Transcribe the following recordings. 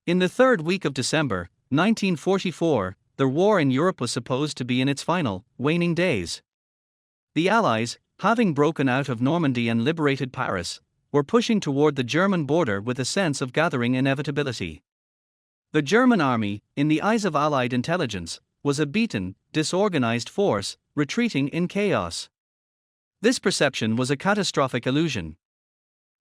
In the third week of December, 1944, the war in Europe was supposed to be in its final, waning days. The Allies, having broken out of Normandy and liberated Paris, were pushing toward the German border with a sense of gathering inevitability. The German army, in the eyes of Allied intelligence, was a beaten, disorganized force, retreating in chaos. This perception was a catastrophic illusion.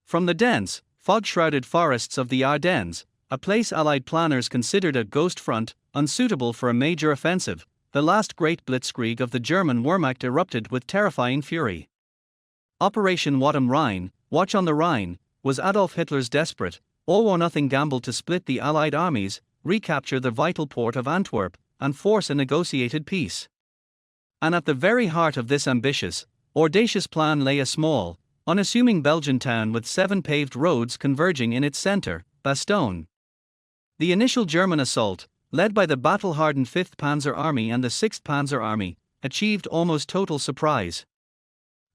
From the dense, fog-shrouded forests of the Ardennes, a place Allied planners considered a ghost front, unsuitable for a major offensive, the last great blitzkrieg of the German Wehrmacht erupted with terrifying fury. Operation Watm Rhine, Watch on the Rhine, was Adolf Hitler's desperate, all-or-nothing gamble to split the Allied armies, recapture the vital port of Antwerp, and force a negotiated peace. And at the very heart of this ambitious, audacious plan lay a small, unassuming Belgian town with 7 paved roads converging in its center, Bastogne. The initial German assault, led by the battle-hardened 5th Panzer Army and the 6th Panzer Army, achieved almost total surprise.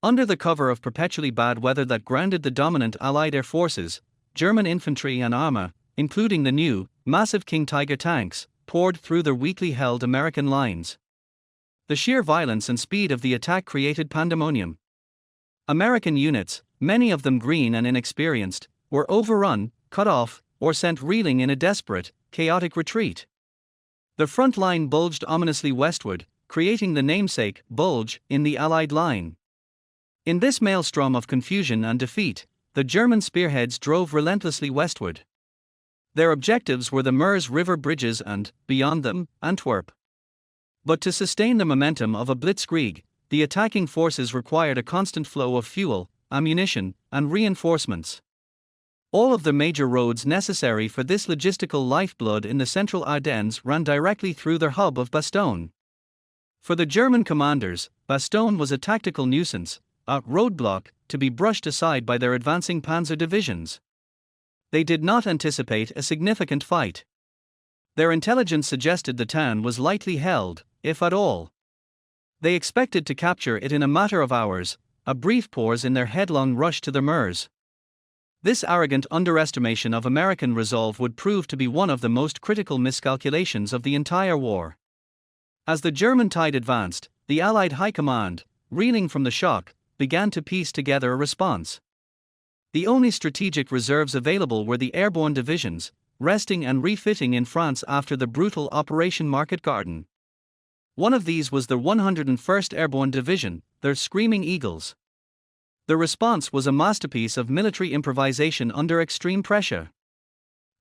Under the cover of perpetually bad weather that grounded the dominant Allied air forces, German infantry and armor, including the new, massive King Tiger tanks, poured through the weakly held American lines. The sheer violence and speed of the attack created pandemonium. American units, many of them green and inexperienced, were overrun, cut off, or sent reeling in a desperate, chaotic retreat. The front line bulged ominously westward, creating the namesake bulge in the Allied line. In this maelstrom of confusion and defeat, the German spearheads drove relentlessly westward. Their objectives were the Meuse River bridges and, beyond them, Antwerp. But to sustain the momentum of a blitzkrieg, the attacking forces required a constant flow of fuel, ammunition, and reinforcements. All of the major roads necessary for this logistical lifeblood in the central Ardennes ran directly through their hub of Bastogne. For the German commanders, Bastogne was a tactical nuisance, a roadblock to be brushed aside by their advancing panzer divisions. They did not anticipate a significant fight. Their intelligence suggested the town was lightly held, if at all. They expected to capture it in a matter of hours, a brief pause in their headlong rush to the Meuse. This arrogant underestimation of American resolve would prove to be one of the most critical miscalculations of the entire war. As the German tide advanced, the Allied high command, reeling from the shock, began to piece together a response. The only strategic reserves available were the Airborne Divisions, resting and refitting in France after the brutal Operation Market Garden. One of these was the 101st Airborne Division, their Screaming Eagles. The response was a masterpiece of military improvisation under extreme pressure.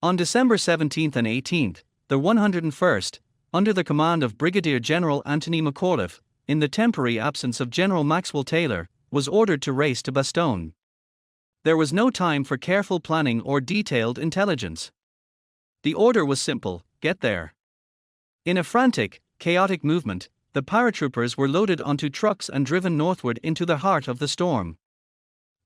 On December 17 and 18, the 101st, under the command of Brigadier General Anthony McAuliffe, in the temporary absence of General Maxwell Taylor, was ordered to race to Bastogne. There was no time for careful planning or detailed intelligence. The order was simple: get there. In a frantic, chaotic movement, the paratroopers were loaded onto trucks and driven northward into the heart of the storm.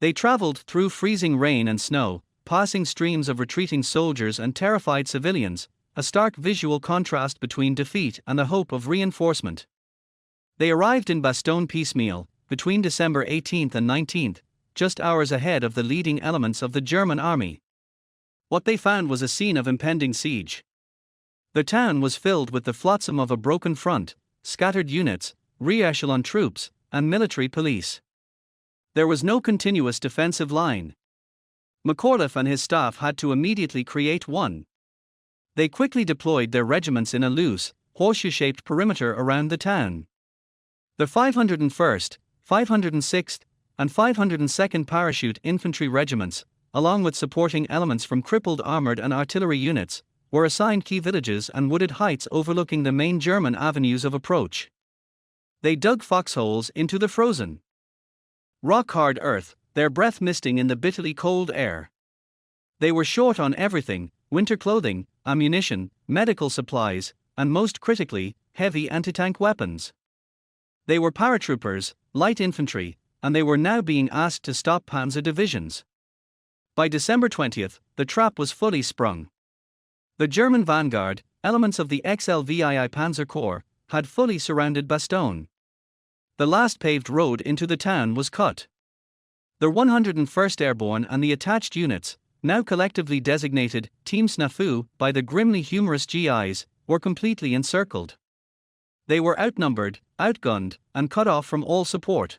They traveled through freezing rain and snow, passing streams of retreating soldiers and terrified civilians, a stark visual contrast between defeat and the hope of reinforcement. They arrived in Bastogne piecemeal, between December 18 and 19, just hours ahead of the leading elements of the German army. What they found was a scene of impending siege. The town was filled with the flotsam of a broken front, scattered units, re-echelon troops, and military police. There was no continuous defensive line. McAuliffe and his staff had to immediately create one. They quickly deployed their regiments in a loose, horseshoe-shaped perimeter around the town. The 501st, 506th, and 502nd Parachute Infantry Regiments, along with supporting elements from crippled armored and artillery units, were assigned key villages and wooded heights overlooking the main German avenues of approach. They dug foxholes into the frozen, rock-hard earth, their breath misting in the bitterly cold air. They were short on everything: winter clothing, ammunition, medical supplies, and most critically, heavy anti-tank weapons. They were paratroopers, light infantry, and they were now being asked to stop panzer divisions. By December 20, the trap was fully sprung. The German vanguard, elements of the XLVII Panzer Corps, had fully surrounded Bastogne. The last paved road into the town was cut. The 101st Airborne and the attached units, now collectively designated Team Snafu by the grimly humorous GIs, were completely encircled. They were outnumbered, outgunned, and cut off from all support.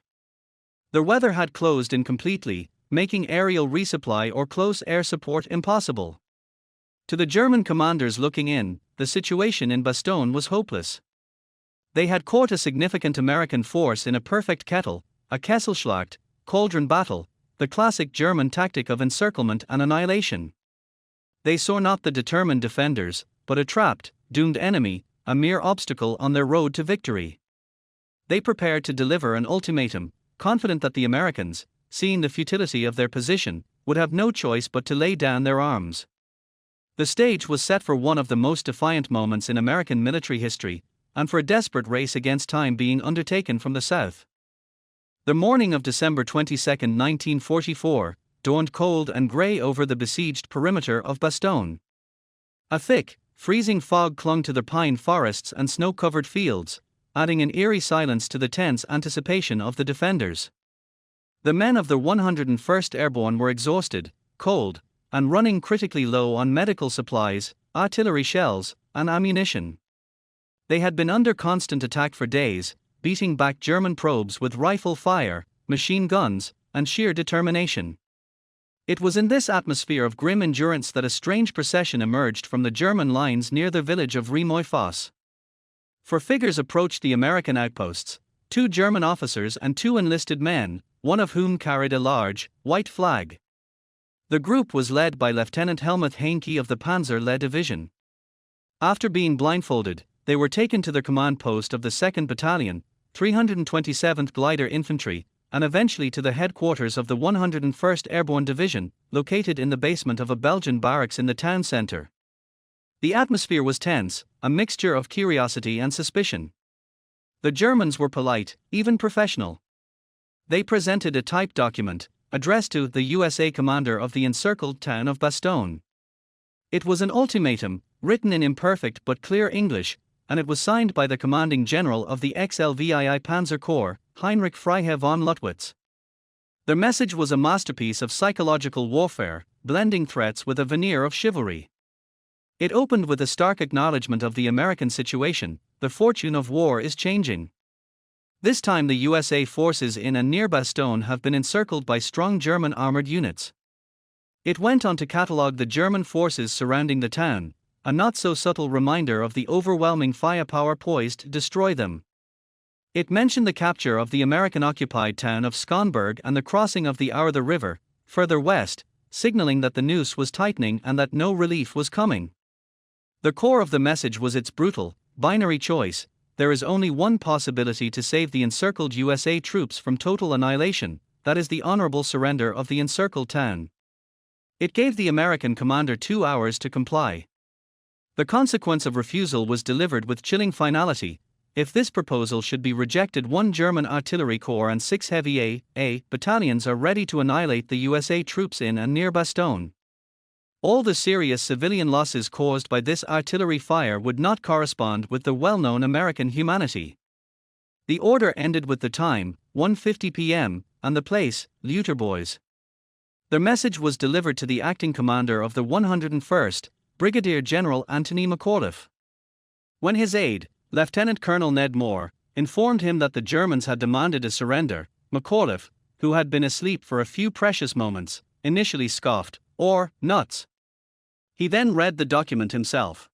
The weather had closed in completely, making aerial resupply or close air support impossible. To the German commanders looking in, the situation in Bastogne was hopeless. They had caught a significant American force in a perfect kettle, a Kesselschlacht, cauldron battle, the classic German tactic of encirclement and annihilation. They saw not the determined defenders, but a trapped, doomed enemy, a mere obstacle on their road to victory. They prepared to deliver an ultimatum, confident that the Americans, seeing the futility of their position, would have no choice but to lay down their arms. The stage was set for one of the most defiant moments in American military history, and for a desperate race against time being undertaken from the south. The morning of December 22, 1944, dawned cold and grey over the besieged perimeter of Bastogne. A thick, freezing fog clung to the pine forests and snow-covered fields, adding an eerie silence to the tense anticipation of the defenders. The men of the 101st Airborne were exhausted, cold, and running critically low on medical supplies, artillery shells, and ammunition. They had been under constant attack for days, beating back German probes with rifle fire, machine guns, and sheer determination. It was in this atmosphere of grim endurance that a strange procession emerged from the German lines near the village of Riemoy-Fosse. Four figures approached the American outposts, 2 German officers and 2 enlisted men, one of whom carried a large, white flag. The group was led by Lieutenant Helmuth Heinke of the Panzer Division. After being blindfolded, they were taken to the command post of the 2nd Battalion, 327th Glider Infantry, and eventually to the headquarters of the 101st Airborne Division, located in the basement of a Belgian barracks in the town centre. The atmosphere was tense, a mixture of curiosity and suspicion. The Germans were polite, even professional. They presented a typed document, addressed to the USA commander of the encircled town of Bastogne. It was an ultimatum, written in imperfect but clear English, and it was signed by the commanding general of the XLVII Panzer Corps, Heinrich Freiherr von Luttwitz. Their message was a masterpiece of psychological warfare, blending threats with a veneer of chivalry. It opened with a stark acknowledgement of the American situation: the fortune of war is changing. This time the USA forces in and near Bastogne have been encircled by strong German armored units. It went on to catalogue the German forces surrounding the town, a not-so-subtle reminder of the overwhelming firepower poised to destroy them. It mentioned the capture of the American-occupied town of Schonberg and the crossing of the Aure River, further west, signaling that the noose was tightening and that no relief was coming. The core of the message was its brutal, binary choice: there is only one possibility to save the encircled USA troops from total annihilation, that is the honorable surrender of the encircled town. It gave the American commander 2 hours to comply. The consequence of refusal was delivered with chilling finality: if this proposal should be rejected, 1 German artillery corps and 6 heavy A battalions are ready to annihilate the USA troops in and near Bastogne. All the serious civilian losses caused by this artillery fire would not correspond with the well-known American humanity. The order ended with the time, 1:50 p.m., and the place, Leuterboys. Their message was delivered to the acting commander of the 101st, Brigadier General Anthony McAuliffe. When his aide, Lieutenant Colonel Ned Moore, informed him that the Germans had demanded a surrender, McAuliffe, who had been asleep for a few precious moments, initially scoffed, "Or, nuts." He then read the document himself.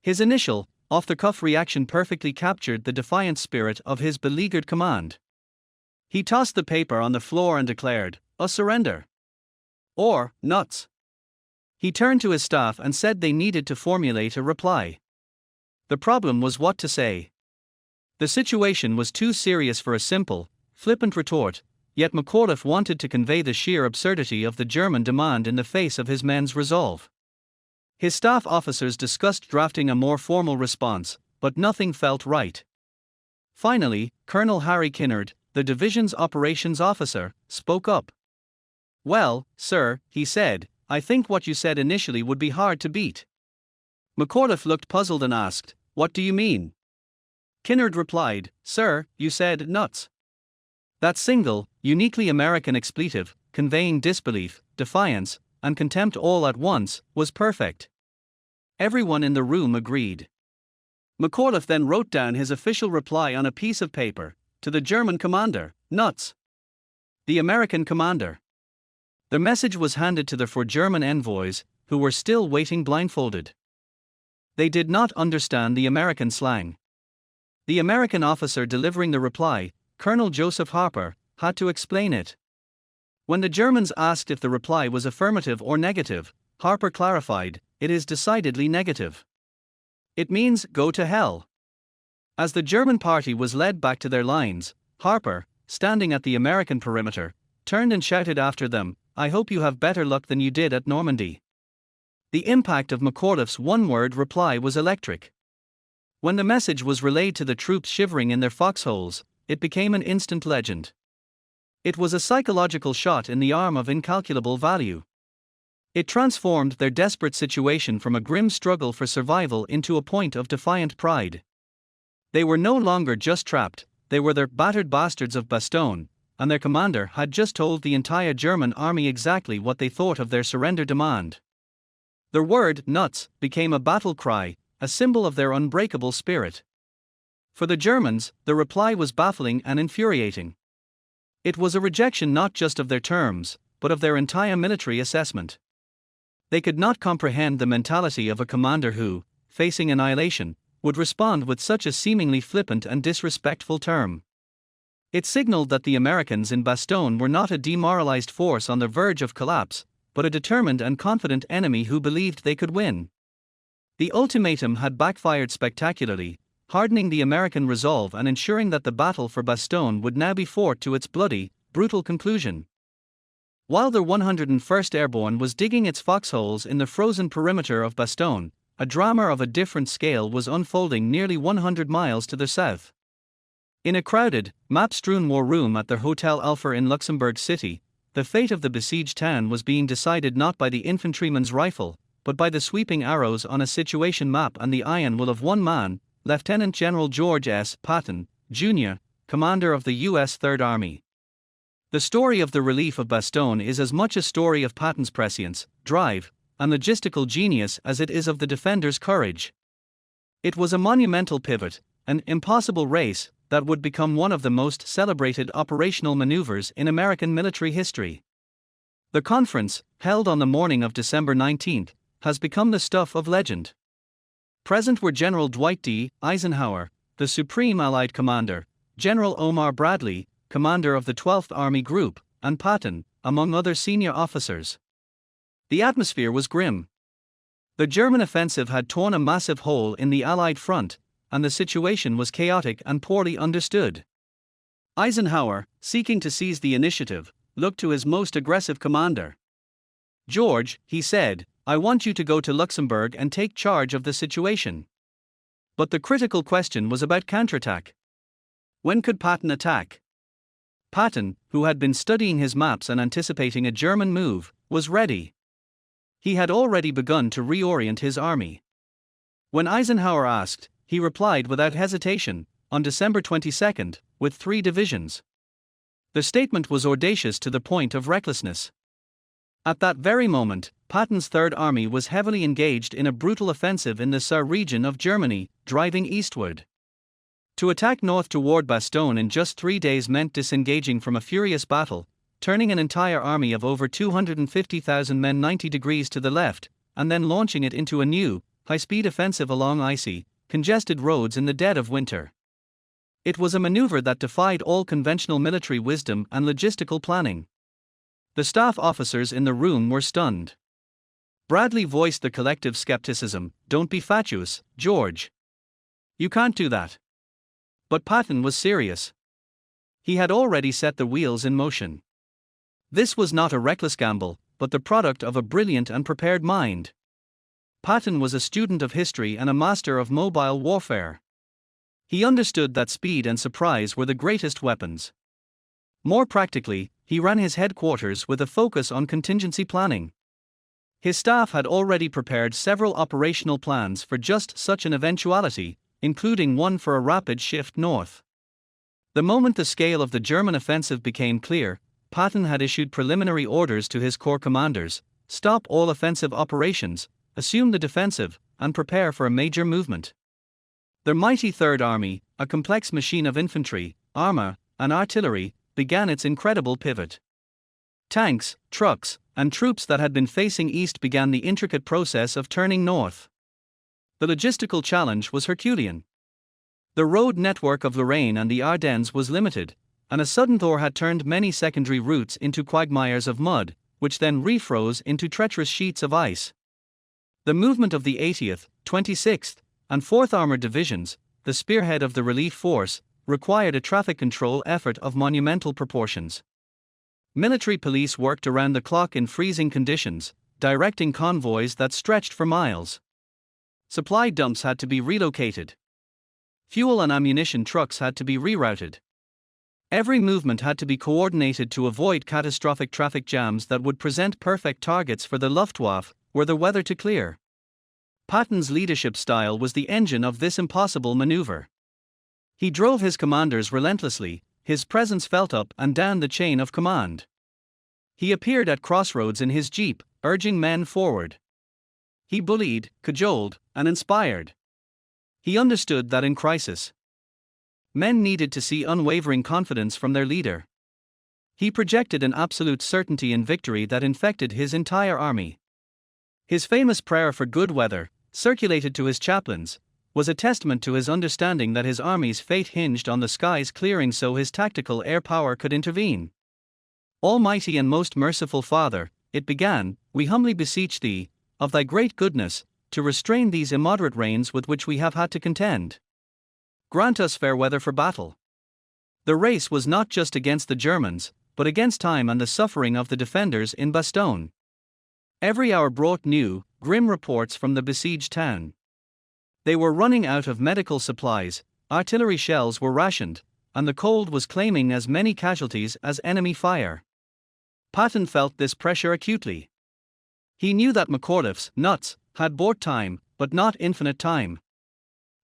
His initial, off-the-cuff reaction perfectly captured the defiant spirit of his beleaguered command. He tossed the paper on the floor and declared, "A surrender. Or, nuts." He turned to his staff and said they needed to formulate a reply. The problem was what to say. The situation was too serious for a simple, flippant retort, yet McAuliffe wanted to convey the sheer absurdity of the German demand in the face of his men's resolve. His staff officers discussed drafting a more formal response, but nothing felt right. Finally, Colonel Harry Kinnard, the division's operations officer, spoke up. "Well, sir," he said, "I think what you said initially would be hard to beat." McAuliffe looked puzzled and asked, "What do you mean?" Kinnard replied, "Sir, you said nuts." That single, uniquely American expletive, conveying disbelief, defiance, and contempt all at once, was perfect. Everyone in the room agreed. McAuliffe then wrote down his official reply on a piece of paper, to the German commander, Nuts. The American commander. The message was handed to the four German envoys, who were still waiting blindfolded. They did not understand the American slang. The American officer delivering the reply, Colonel Joseph Harper, had to explain it. When the Germans asked if the reply was affirmative or negative, Harper clarified, "It is decidedly negative. It means, go to hell." As the German party was led back to their lines, Harper, standing at the American perimeter, turned and shouted after them, "I hope you have better luck than you did at Normandy." The impact of McAuliffe's one-word reply was electric. When the message was relayed to the troops shivering in their foxholes, it became an instant legend. It was a psychological shot in the arm of incalculable value. It transformed their desperate situation from a grim struggle for survival into a point of defiant pride. They were no longer just trapped, they were the battered bastards of Bastogne, and their commander had just told the entire German army exactly what they thought of their surrender demand. Their word, "nuts," became a battle cry, a symbol of their unbreakable spirit. For the Germans, the reply was baffling and infuriating. It was a rejection not just of their terms, but of their entire military assessment. They could not comprehend the mentality of a commander who, facing annihilation, would respond with such a seemingly flippant and disrespectful term. It signaled that the Americans in Bastogne were not a demoralized force on the verge of collapse, but a determined and confident enemy who believed they could win. The ultimatum had backfired spectacularly, hardening the American resolve and ensuring that the battle for Bastogne would now be fought to its bloody, brutal conclusion. While the 101st Airborne was digging its foxholes in the frozen perimeter of Bastogne, a drama of a different scale was unfolding nearly 100 miles to the south. In a crowded, map-strewn war room at the Hotel Alpha in Luxembourg City, the fate of the besieged town was being decided not by the infantryman's rifle, but by the sweeping arrows on a situation map and the iron will of one man, Lieutenant General George S. Patton, Jr., commander of the U.S. Third Army. The story of the relief of Bastogne is as much a story of Patton's prescience, drive, and logistical genius as it is of the defender's courage. It was a monumental pivot, an impossible race, that would become one of the most celebrated operational maneuvers in American military history. The conference, held on the morning of December 19, has become the stuff of legend. Present were General Dwight D. Eisenhower, the Supreme Allied Commander, General Omar Bradley, commander of the 12th Army Group, and Patton, among other senior officers. The atmosphere was grim. The German offensive had torn a massive hole in the Allied front, and the situation was chaotic and poorly understood. Eisenhower, seeking to seize the initiative, looked to his most aggressive commander. "George," he said, "I want you to go to Luxembourg and take charge of the situation." But the critical question was about counterattack. When could Patton attack? Patton, who had been studying his maps and anticipating a German move, was ready. He had already begun to reorient his army. When Eisenhower asked, he replied without hesitation, on December 22, with 3 divisions. The statement was audacious to the point of recklessness. At that very moment, Patton's Third Army was heavily engaged in a brutal offensive in the Saar region of Germany, driving eastward. To attack north toward Bastogne in just 3 days meant disengaging from a furious battle, turning an entire army of over 250,000 men 90 degrees to the left, and then launching it into a new, high-speed offensive along icy, congested roads in the dead of winter. It was a maneuver that defied all conventional military wisdom and logistical planning. The staff officers in the room were stunned. Bradley voiced the collective skepticism, "Don't be fatuous, George. You can't do that." But Patton was serious. He had already set the wheels in motion. This was not a reckless gamble, but the product of a brilliant and prepared mind. Patton was a student of history and a master of mobile warfare. He understood that speed and surprise were the greatest weapons. More practically, he ran his headquarters with a focus on contingency planning. His staff had already prepared several operational plans for just such an eventuality, including one for a rapid shift north. The moment the scale of the German offensive became clear, Patton had issued preliminary orders to his corps commanders, stop all offensive operations, assume the defensive, and prepare for a major movement. The mighty Third Army, a complex machine of infantry, armor, and artillery, began its incredible pivot. Tanks, trucks, and troops that had been facing east began the intricate process of turning north. The logistical challenge was Herculean. The road network of Lorraine and the Ardennes was limited, and a sudden thaw had turned many secondary routes into quagmires of mud, which then refroze into treacherous sheets of ice. The movement of the 80th, 26th, and 4th Armored Divisions, the spearhead of the relief force, required a traffic control effort of monumental proportions. Military police worked around the clock in freezing conditions, directing convoys that stretched for miles. Supply dumps had to be relocated. Fuel and ammunition trucks had to be rerouted. Every movement had to be coordinated to avoid catastrophic traffic jams that would present perfect targets for the Luftwaffe were the weather to clear. Patton's leadership style was the engine of this impossible maneuver. He drove his commanders relentlessly, his presence felt up and down the chain of command. He appeared at crossroads in his jeep, urging men forward. He bullied, cajoled, and inspired. He understood that in crisis, men needed to see unwavering confidence from their leader. He projected an absolute certainty in victory that infected his entire army. His famous prayer for good weather, circulated to his chaplains, was a testament to his understanding that his army's fate hinged on the skies clearing so his tactical air power could intervene. Almighty and most merciful Father, it began, we humbly beseech thee, of thy great goodness, to restrain these immoderate rains with which we have had to contend. Grant us fair weather for battle. The race was not just against the Germans, but against time and the suffering of the defenders in Bastogne. Every hour brought new, grim reports from the besieged town. They were running out of medical supplies, artillery shells were rationed, and the cold was claiming as many casualties as enemy fire. Patton felt this pressure acutely. He knew that McAuliffe's nuts had bought time, but not infinite time.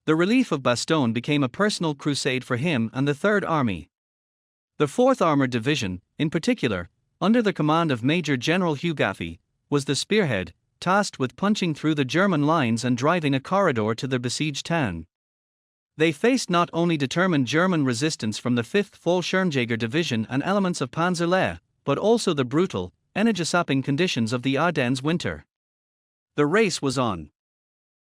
The relief of Bastogne became a personal crusade for him and the Third Army. The 4th Armored Division, in particular, under the command of Major General Hugh Gaffey, was the spearhead, tasked with punching through the German lines and driving a corridor to the besieged town. They faced not only determined German resistance from the 5th Fallschirmjäger Division and elements of Panzer Lehr, but also the brutal, energy-sapping conditions of the Ardennes winter. The race was on.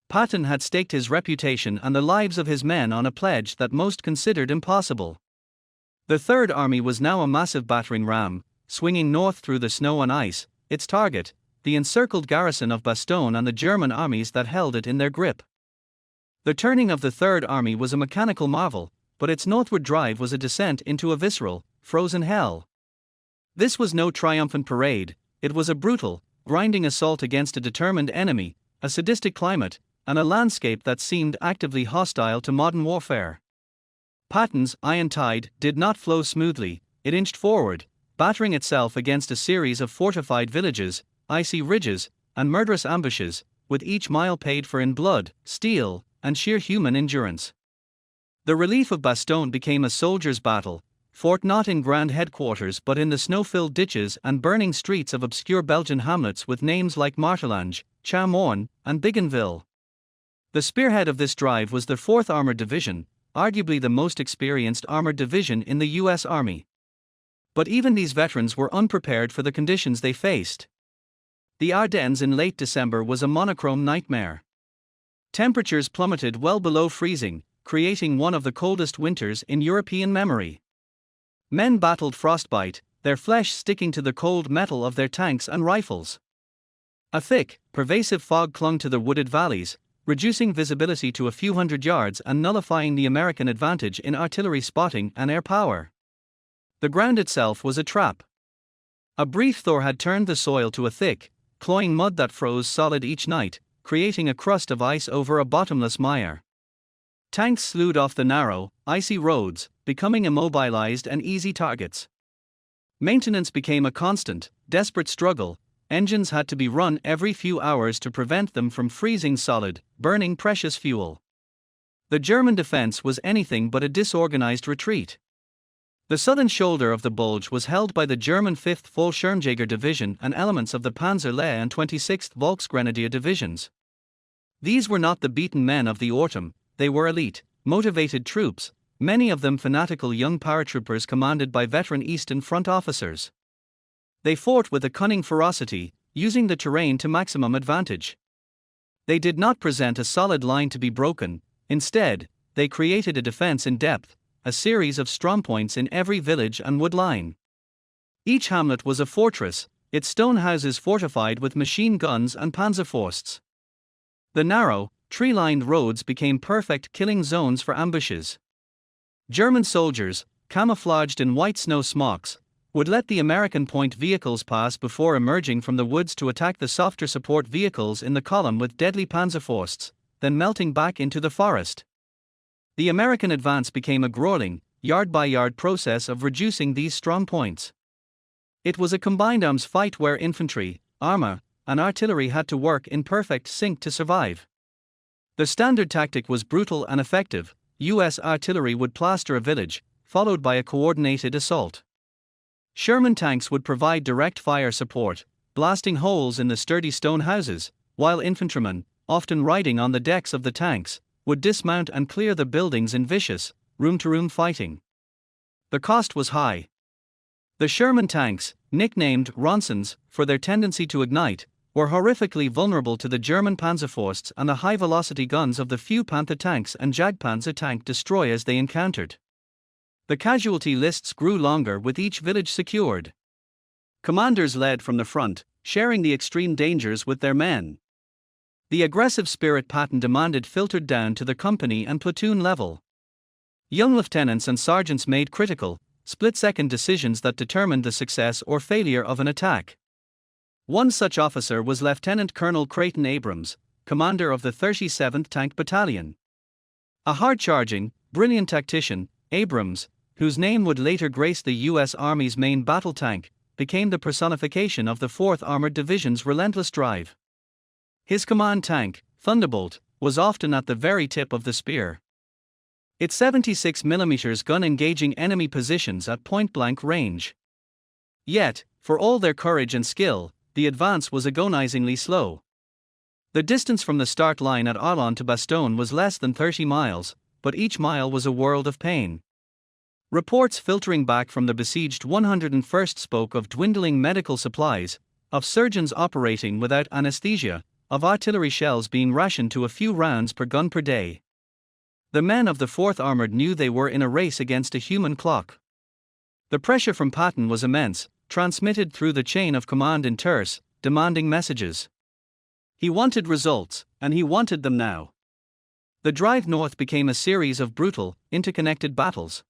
Patton had staked his reputation and the lives of his men on a pledge that most considered impossible. The Third Army was now a massive battering ram, swinging north through the snow and ice, its target, the encircled garrison of Bastogne and the German armies that held it in their grip. The turning of the Third Army was a mechanical marvel, but its northward drive was a descent into a visceral, frozen hell. This was no triumphant parade, it was a brutal, grinding assault against a determined enemy, a sadistic climate, and a landscape that seemed actively hostile to modern warfare. Patton's iron tide did not flow smoothly, it inched forward, battering itself against a series of fortified villages, icy ridges, and murderous ambushes, with each mile paid for in blood, steel, and sheer human endurance. The relief of Bastogne became a soldier's battle, fought not in grand headquarters but in the snow-filled ditches and burning streets of obscure Belgian hamlets with names like Martelange, Chaumorne, and Bougainville. The spearhead of this drive was the 4th Armored Division, arguably the most experienced armored division in the U.S. Army. But even these veterans were unprepared for the conditions they faced. The Ardennes in late December was a monochrome nightmare. Temperatures plummeted well below freezing, creating one of the coldest winters in European memory. Men battled frostbite, their flesh sticking to the cold metal of their tanks and rifles. A thick, pervasive fog clung to the wooded valleys, reducing visibility to a few hundred yards and nullifying the American advantage in artillery spotting and air power. The ground itself was a trap. A brief thaw had turned the soil to a thick, cloying mud that froze solid each night, creating a crust of ice over a bottomless mire. Tanks slewed off the narrow, icy roads, becoming immobilized and easy targets. Maintenance became a constant, desperate struggle. Engines had to be run every few hours to prevent them from freezing solid, burning precious fuel. The German defense was anything but a disorganized retreat. The southern shoulder of the Bulge was held by the German 5th Fallschirmjäger Division and elements of the Panzer Lehr and 26th Volksgrenadier Divisions. These were not the beaten men of the autumn, they were elite, motivated troops, many of them fanatical young paratroopers commanded by veteran Eastern Front officers. They fought with a cunning ferocity, using the terrain to maximum advantage. They did not present a solid line to be broken, instead, they created a defense in depth, a series of strongpoints in every village and wood line. Each hamlet was a fortress, its stone houses fortified with machine guns and panzerfausts. The narrow, tree-lined roads became perfect killing zones for ambushes. German soldiers, camouflaged in white snow smocks, would let the American point vehicles pass before emerging from the woods to attack the softer support vehicles in the column with deadly panzerfausts, then melting back into the forest. The American advance became a grueling, yard-by-yard process of reducing these strong points. It was a combined arms fight where infantry, armor, and artillery had to work in perfect sync to survive. The standard tactic was brutal and effective. U.S. artillery would plaster a village, followed by a coordinated assault. Sherman tanks would provide direct fire support, blasting holes in the sturdy stone houses, while infantrymen, often riding on the decks of the tanks, would dismount and clear the buildings in vicious, room-to-room fighting. The cost was high. The Sherman tanks, nicknamed Ronsons for their tendency to ignite, were horrifically vulnerable to the German Panzerfausts and the high-velocity guns of the few Panther tanks and Jagdpanzer tank destroyers they encountered. The casualty lists grew longer with each village secured. Commanders led from the front, sharing the extreme dangers with their men. The aggressive spirit Patton demanded filtered down to the company and platoon level. Young lieutenants and sergeants made critical, split-second decisions that determined the success or failure of an attack. One such officer was Lieutenant Colonel Creighton Abrams, commander of the 37th Tank Battalion. A hard-charging, brilliant tactician, Abrams, whose name would later grace the U.S. Army's main battle tank, became the personification of the 4th Armored Division's relentless drive. His command tank, Thunderbolt, was often at the very tip of the spear. Its 76mm gun engaging enemy positions at point-blank range. Yet, for all their courage and skill, the advance was agonizingly slow. The distance from the start line at Ardennes to Bastogne was less than 30 miles, but each mile was a world of pain. Reports filtering back from the besieged 101st spoke of dwindling medical supplies, of surgeons operating without anesthesia, of artillery shells being rationed to a few rounds per gun per day. The men of the 4th Armored knew they were in a race against a human clock. The pressure from Patton was immense, transmitted through the chain of command in terse, demanding messages. He wanted results, and he wanted them now. The drive north became a series of brutal, interconnected battles.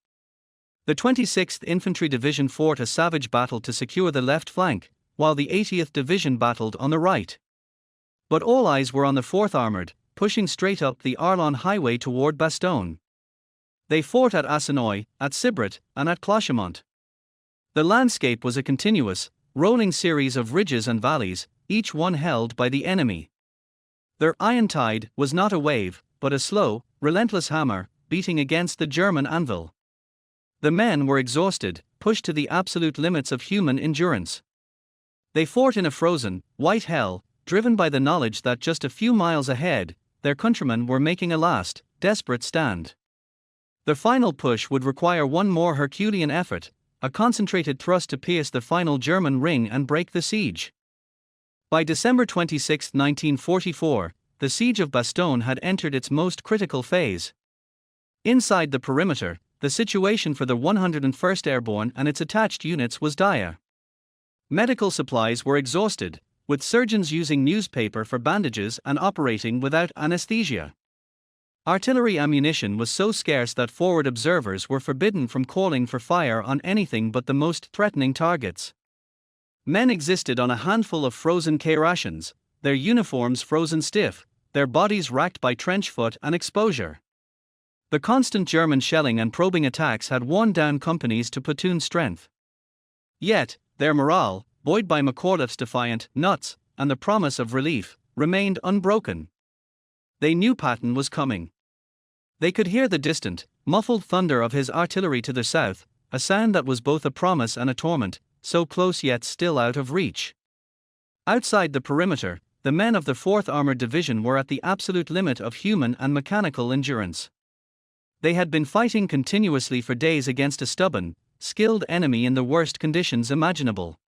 The 26th Infantry Division fought a savage battle to secure the left flank, while the 80th Division battled on the right. But all eyes were on the 4th Armored, pushing straight up the Ardennes highway toward Bastogne. They fought at Assenoy, at Cibret, and at Clochemont. The landscape was a continuous, rolling series of ridges and valleys, each one held by the enemy. Their iron tide was not a wave, but a slow, relentless hammer, beating against the German anvil. The men were exhausted, pushed to the absolute limits of human endurance. They fought in a frozen, white hell, driven by the knowledge that just a few miles ahead, their countrymen were making a last, desperate stand. The final push would require one more Herculean effort, a concentrated thrust to pierce the final German ring and break the siege. By December 26, 1944, the siege of Bastogne had entered its most critical phase. Inside the perimeter, the situation for the 101st Airborne and its attached units was dire. Medical supplies were exhausted, with surgeons using newspaper for bandages and operating without anesthesia. Artillery ammunition was so scarce that forward observers were forbidden from calling for fire on anything but the most threatening targets. Men existed on a handful of frozen K-rations, their uniforms frozen stiff, their bodies racked by trench foot and exposure. The constant German shelling and probing attacks had worn down companies to platoon strength. Yet, their morale, buoyed by McAuliffe's defiant nuts and the promise of relief, remained unbroken. They knew Patton was coming. They could hear the distant, muffled thunder of his artillery to the south, a sound that was both a promise and a torment, so close yet still out of reach. Outside the perimeter, the men of the 4th Armored Division were at the absolute limit of human and mechanical endurance. They had been fighting continuously for days against a stubborn, skilled enemy in the worst conditions imaginable.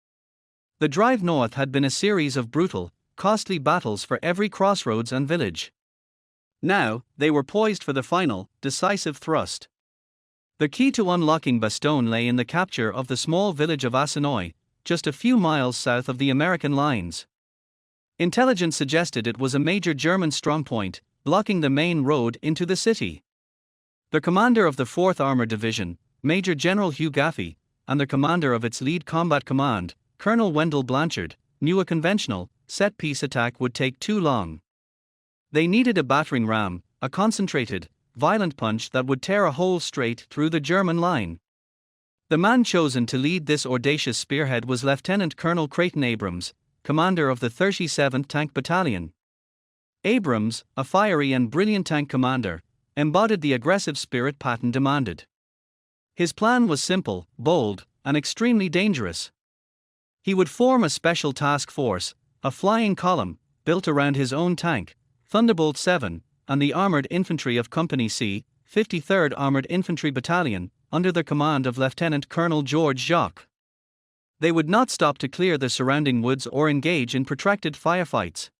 The drive north had been a series of brutal, costly battles for every crossroads and village. Now, they were poised for the final, decisive thrust. The key to unlocking Bastogne lay in the capture of the small village of Bastogne, just a few miles south of the American lines. Intelligence suggested it was a major German strongpoint, blocking the main road into the city. The commander of the 4th Armored Division, Major General Hugh Gaffey, and the commander of its lead combat command, Colonel Wendell Blanchard, knew a conventional, set-piece attack would take too long. They needed a battering ram, a concentrated, violent punch that would tear a hole straight through the German line. The man chosen to lead this audacious spearhead was Lieutenant Colonel Creighton Abrams, commander of the 37th Tank Battalion. Abrams, a fiery and brilliant tank commander, embodied the aggressive spirit Patton demanded. His plan was simple, bold, and extremely dangerous. He would form a special task force, a flying column, built around his own tank, Thunderbolt 7, and the armored infantry of Company C, 53rd Armored Infantry Battalion, under the command of Lieutenant Colonel George Jacques. They would not stop to clear the surrounding woods or engage in protracted firefights.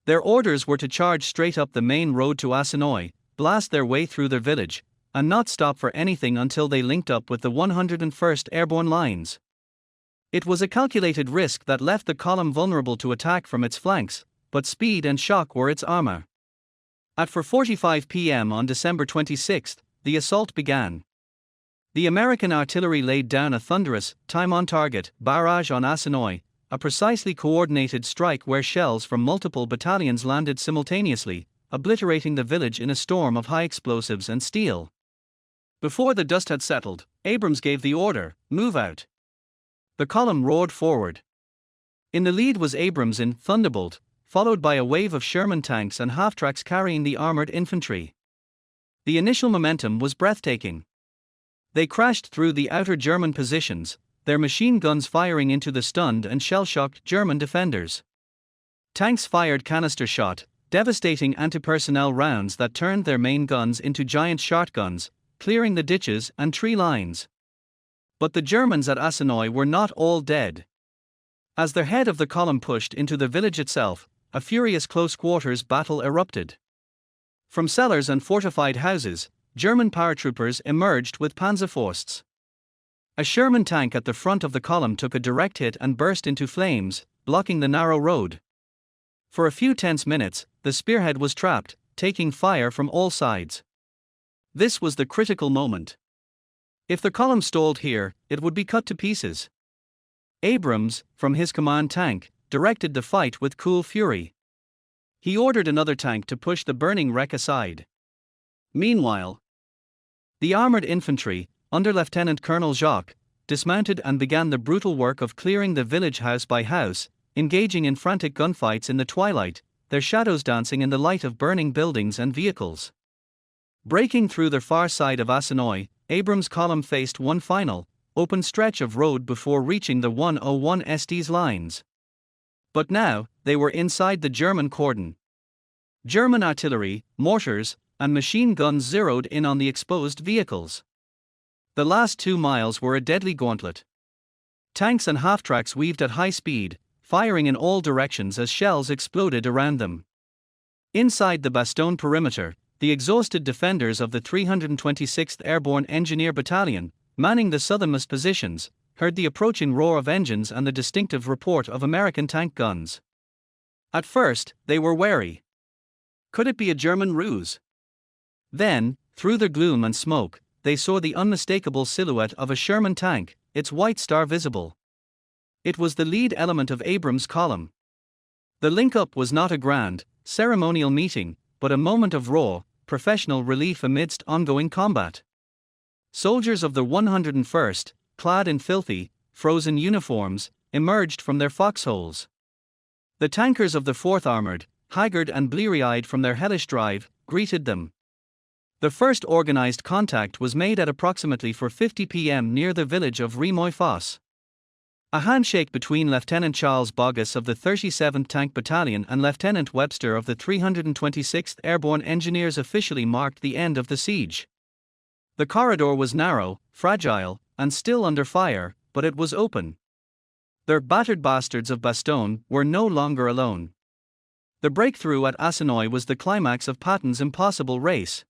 Their orders were to charge straight up the main road to Bastogne, blast their way through their village, and not stop for anything until they linked up with the 101st Airborne lines. It was a calculated risk that left the column vulnerable to attack from its flanks, but speed and shock were its armor. At 4:45 p.m. on December 26, the assault began. The American artillery laid down a thunderous, time-on-target barrage on Bastogne, a precisely coordinated strike where shells from multiple battalions landed simultaneously, obliterating the village in a storm of high explosives and steel. Before the dust had settled, Abrams gave the order, "Move out." The column roared forward. In the lead was Abrams in Thunderbolt, followed by a wave of Sherman tanks and half-tracks carrying the armored infantry. The initial momentum was breathtaking. They crashed through the outer German positions, their machine guns firing into the stunned and shell-shocked German defenders. Tanks fired canister shot, devastating anti-personnel rounds that turned their main guns into giant shotguns, clearing the ditches and tree lines. But the Germans at Bastogne were not all dead. As the head of the column pushed into the village itself, a furious close-quarters battle erupted. From cellars and fortified houses, German paratroopers emerged with Panzerfausts. A Sherman tank at the front of the column took a direct hit and burst into flames, blocking the narrow road. For a few tense minutes, the spearhead was trapped, taking fire from all sides. This was the critical moment. If the column stalled here, it would be cut to pieces. Abrams, from his command tank, directed the fight with cool fury. He ordered another tank to push the burning wreck aside. Meanwhile, the armored infantry, under Lieutenant Colonel Jacques, dismounted and began the brutal work of clearing the village house by house, engaging in frantic gunfights in the twilight, their shadows dancing in the light of burning buildings and vehicles. Breaking through the far side of Bastogne, Abrams' column faced one final, open stretch of road before reaching the 101 SD's lines. But now, they were inside the German cordon. German artillery, mortars, and machine guns zeroed in on the exposed vehicles. The last 2 miles were a deadly gauntlet. Tanks and half-tracks weaved at high speed, firing in all directions as shells exploded around them. Inside the Bastogne perimeter, the exhausted defenders of the 326th Airborne Engineer Battalion, manning the southernmost positions, heard the approaching roar of engines and the distinctive report of American tank guns. At first, they were wary. Could it be a German ruse? Then, through the gloom and smoke, they saw the unmistakable silhouette of a Sherman tank, its white star visible. It was the lead element of Abrams' column. The link-up was not a grand, ceremonial meeting, but a moment of raw, professional relief amidst ongoing combat. Soldiers of the 101st, clad in filthy, frozen uniforms, emerged from their foxholes. The tankers of the 4th Armored, haggard and bleary-eyed from their hellish drive, greeted them. The first organized contact was made at approximately 4:50 p.m. near the village of Riemoy-Fosse. A handshake between Lieutenant Charles Boggess of the 37th Tank Battalion and Lieutenant Webster of the 326th Airborne Engineers officially marked the end of the siege. The corridor was narrow, fragile, and still under fire, but it was open. The Battered Bastards of Bastogne were no longer alone. The breakthrough at Arsinoe was the climax of Patton's impossible race.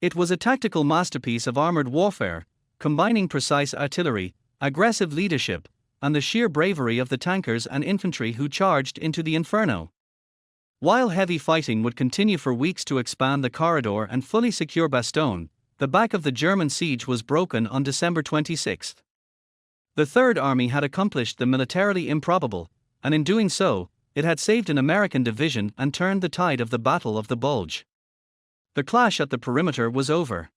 It was a tactical masterpiece of armored warfare, combining precise artillery, aggressive leadership, and the sheer bravery of the tankers and infantry who charged into the inferno. While heavy fighting would continue for weeks to expand the corridor and fully secure Bastogne, the back of the German siege was broken on December 26. The Third Army had accomplished the militarily improbable, and in doing so, it had saved an American division and turned the tide of the Battle of the Bulge. The clash at the perimeter was over.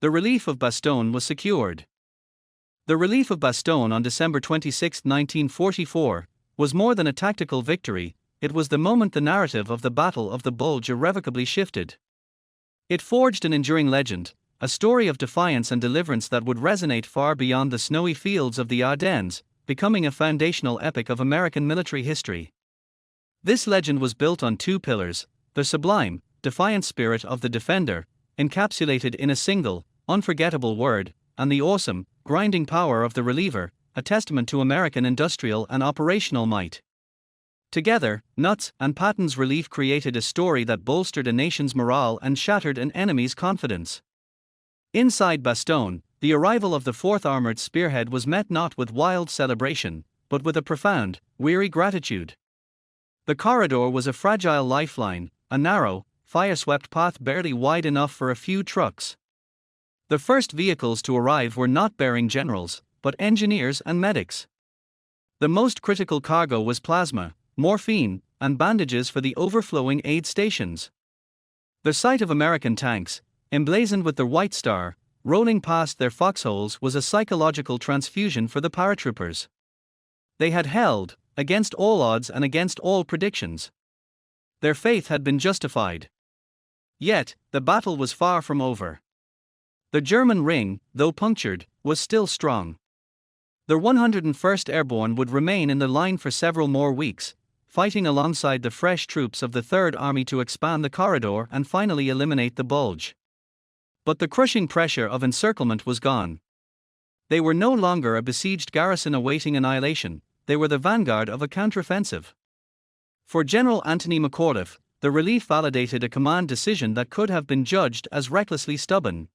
The relief of Bastogne was secured. The relief of Bastogne on December 26, 1944, was more than a tactical victory, it was the moment the narrative of the Battle of the Bulge irrevocably shifted. It forged an enduring legend, a story of defiance and deliverance that would resonate far beyond the snowy fields of the Ardennes, becoming a foundational epic of American military history. This legend was built on two pillars: the sublime, defiant spirit of the defender, encapsulated in a single, unforgettable word, and the awesome, grinding power of the reliever, a testament to American industrial and operational might. Together, Nuts and Patton's relief created a story that bolstered a nation's morale and shattered an enemy's confidence. Inside Bastogne, the arrival of the 4th Armored Spearhead was met not with wild celebration, but with a profound, weary gratitude. The corridor was a fragile lifeline, a narrow, fire-swept path barely wide enough for a few trucks. The first vehicles to arrive were not bearing generals, but engineers and medics. The most critical cargo was plasma, morphine, and bandages for the overflowing aid stations. The sight of American tanks, emblazoned with the White Star, rolling past their foxholes was a psychological transfusion for the paratroopers. They had held, against all odds and against all predictions. Their faith had been justified. Yet, the battle was far from over. The German ring, though punctured, was still strong. The 101st Airborne would remain in the line for several more weeks, fighting alongside the fresh troops of the Third Army to expand the corridor and finally eliminate the Bulge. But the crushing pressure of encirclement was gone. They were no longer a besieged garrison awaiting annihilation, they were the vanguard of a counteroffensive. For General Anthony McAuliffe, the relief validated a command decision that could have been judged as recklessly stubborn.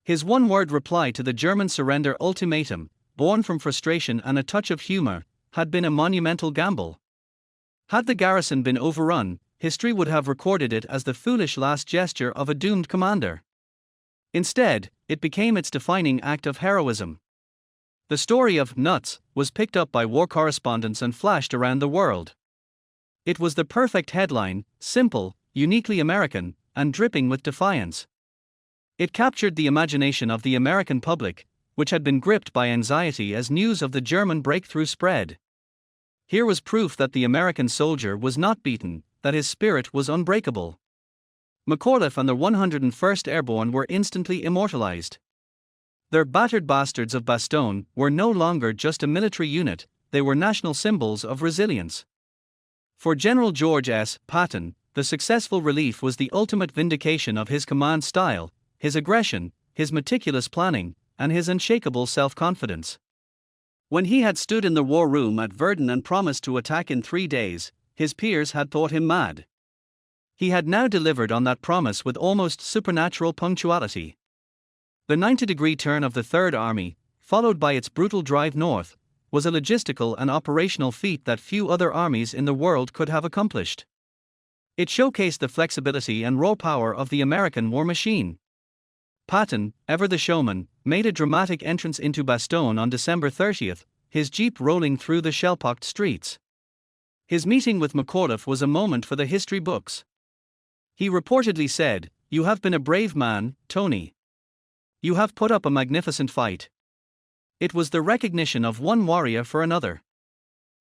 His one-word reply to the German surrender ultimatum, born from frustration and a touch of humor, had been a monumental gamble. Had the garrison been overrun, history would have recorded it as the foolish last gesture of a doomed commander. Instead, it became its defining act of heroism. The story of Nuts was picked up by war correspondents and flashed around the world. It was the perfect headline, simple, uniquely American, and dripping with defiance. It captured the imagination of the American public, which had been gripped by anxiety as news of the German breakthrough spread. Here was proof that the American soldier was not beaten, that his spirit was unbreakable. McAuliffe and the 101st Airborne were instantly immortalized. Their Battered Bastards of Bastogne were no longer just a military unit, they were national symbols of resilience. For General George S. Patton, the successful relief was the ultimate vindication of his command style, his aggression, his meticulous planning, and his unshakable self-confidence. When he had stood in the war room at Verdun and promised to attack in 3 days, his peers had thought him mad. He had now delivered on that promise with almost supernatural punctuality. The 90-degree turn of the Third Army, followed by its brutal drive north, was a logistical and operational feat that few other armies in the world could have accomplished. It showcased the flexibility and raw power of the American war machine. Patton, ever the showman, made a dramatic entrance into Bastogne on December 30, his jeep rolling through the shell-pocked streets. His meeting with McAuliffe was a moment for the history books. He reportedly said, "You have been a brave man, Tony. You have put up a magnificent fight." It was the recognition of one warrior for another.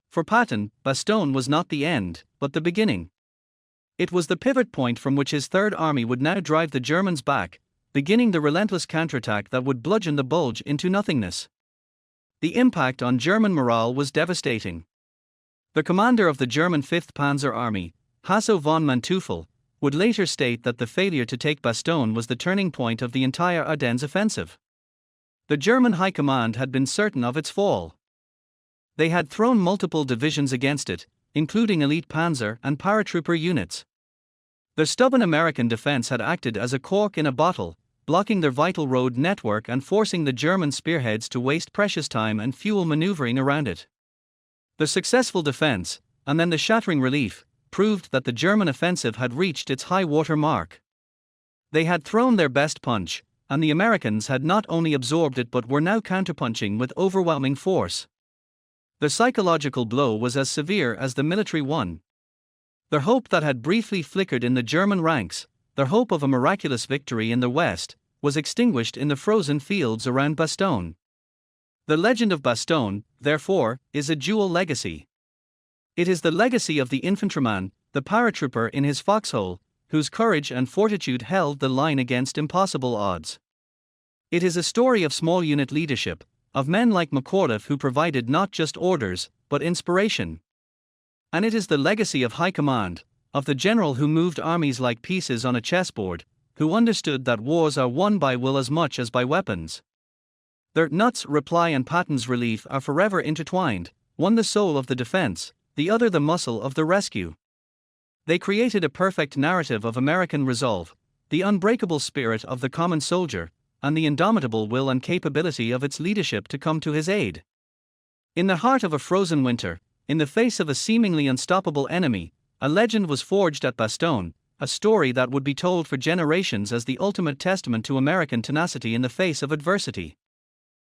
For Patton, Bastogne was not the end, but the beginning. It was the pivot point from which his Third Army would now drive the Germans back, beginning the relentless counterattack that would bludgeon the Bulge into nothingness. The impact on German morale was devastating. The commander of the German 5th Panzer Army, Hasso von Manteuffel, would later state that the failure to take Bastogne was the turning point of the entire Ardennes offensive. The German High Command had been certain of its fall. They had thrown multiple divisions against it, including elite panzer and paratrooper units. The stubborn American defense had acted as a cork in a bottle, blocking their vital road network and forcing the German spearheads to waste precious time and fuel maneuvering around it. The successful defense, and then the shattering relief, proved that the German offensive had reached its high-water mark. They had thrown their best punch, and the Americans had not only absorbed it but were now counterpunching with overwhelming force. The psychological blow was as severe as the military one. The hope that had briefly flickered in the German ranks, their hope of a miraculous victory in the West, was extinguished in the frozen fields around Bastogne. The legend of Bastogne, therefore, is a dual legacy. It is the legacy of the infantryman, the paratrooper in his foxhole, whose courage and fortitude held the line against impossible odds. It is a story of small unit leadership, of men like McAuliffe who provided not just orders, but inspiration. And it is the legacy of high command, of the general who moved armies like pieces on a chessboard, who understood that wars are won by will as much as by weapons. Their Nuts' reply and Patton's relief are forever intertwined, one the soul of the defense, the other the muscle of the rescue. They created a perfect narrative of American resolve, the unbreakable spirit of the common soldier, and the indomitable will and capability of its leadership to come to his aid. In the heart of a frozen winter, in the face of a seemingly unstoppable enemy, a legend was forged at Bastogne, a story that would be told for generations as the ultimate testament to American tenacity in the face of adversity.